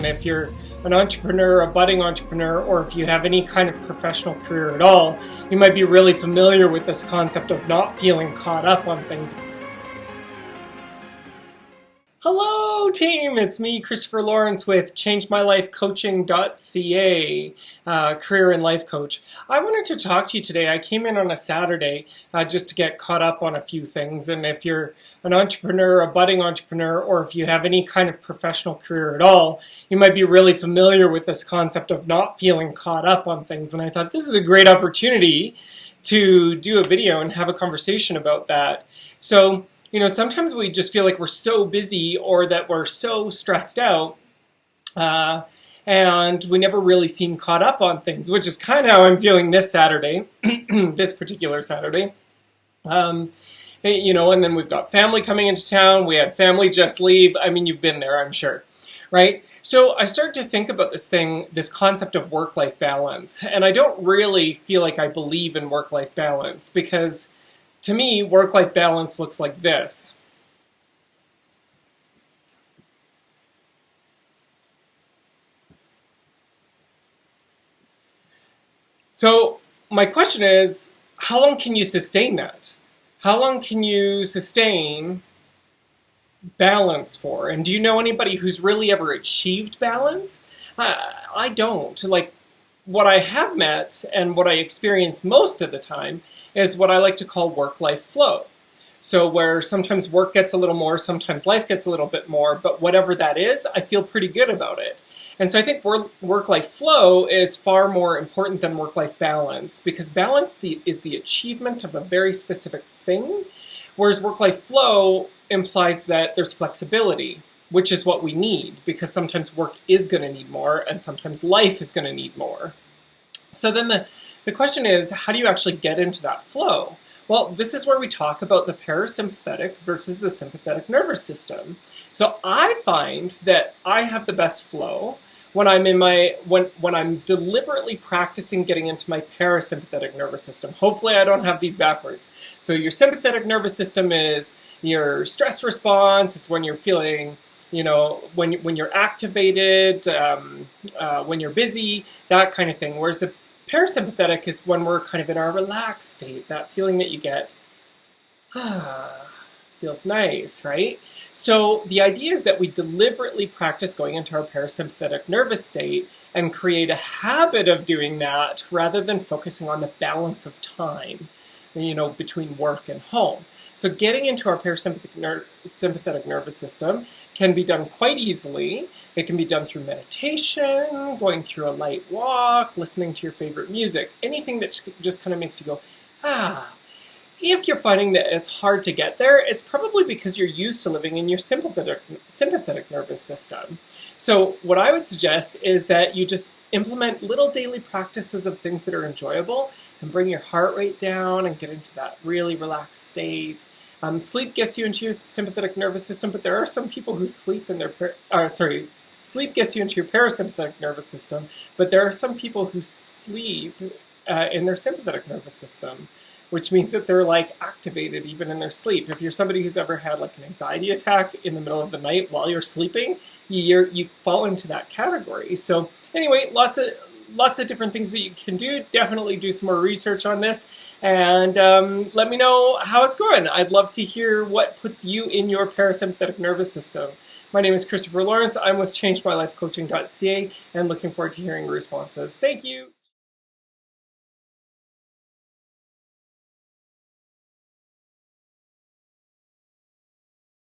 If you're an entrepreneur, a budding entrepreneur, or if you have any kind of professional career at all, you might be really familiar with this concept of not feeling caught up on things. Hello team, it's me, Christopher Lawrence with ChangeMyLifeCoaching.ca, career and life coach. I wanted to talk to you today. I came in on a Saturday just to get caught up on a few things, and if you're an entrepreneur, a budding entrepreneur, or if you have any kind of professional career at all, you might be really familiar with this concept of not feeling caught up on things, and I thought this is a great opportunity to do a video and have a conversation about that. So, sometimes we just feel like we're so busy or that we're so stressed out and we never really seem caught up on things, which is kind of how I'm feeling this Saturday, this particular Saturday. And then we've got family coming into town. We had family just leave. I mean, you've been there, I'm sure, right? So I started to think about this concept of work-life balance. And I don't really feel like I believe in work-life balance because to me, work-life balance looks like this. So my question is, how long can you sustain that? How long can you sustain balance for? And do you know anybody who's really ever achieved balance? I don't. Like, what I have met and what I experience most of the time is what I like to call work-life flow. So where sometimes work gets a little more, sometimes life gets a little bit more, but whatever that is, I feel pretty good about it. And so I think work-life flow is far more important than work-life balance, because balance is the achievement of a very specific thing, whereas work-life flow implies that there's flexibility, which is what we need, because sometimes work is going to need more and sometimes life is going to need more. So then the question is, how do you actually get into that flow? Well, this is where we talk about the parasympathetic versus the sympathetic nervous system. So I find that I have the best flow when I'm when I'm deliberately practicing getting into my parasympathetic nervous system. Hopefully I don't have these backwards. So your sympathetic nervous system is your stress response. It's when you're feeling, when you're activated, when you're busy, that kind of thing. Whereas the parasympathetic is when we're kind of in our relaxed state, that feeling that you get, feels nice, right? So the idea is that we deliberately practice going into our parasympathetic nervous state and create a habit of doing that rather than focusing on the balance of time, between work and home. So getting into our parasympathetic nervous system can be done quite easily. It can be done through meditation, going through a light walk, listening to your favorite music, anything that just kind of makes you go, ah. If you're finding that it's hard to get there, it's probably because you're used to living in your sympathetic nervous system. So what I would suggest is that you just implement little daily practices of things that are enjoyable and bring your heart rate down and get into that really relaxed state. Sleep gets you into your sympathetic nervous system, but there are some people who sleep in their sleep gets you into your parasympathetic nervous system, but there are some people who sleep in their sympathetic nervous system, which means that they're like activated even in their sleep. If you're somebody who's ever had like an anxiety attack in the middle of the night while you're sleeping, you fall into that category. So anyway, lots of different things that you can do. Definitely do some more research on this and let me know how it's going. I'd love to hear what puts you in your parasympathetic nervous system. My name is Christopher Lawrence. I'm with ChangeMyLifeCoaching.ca and looking forward to hearing responses. Thank you.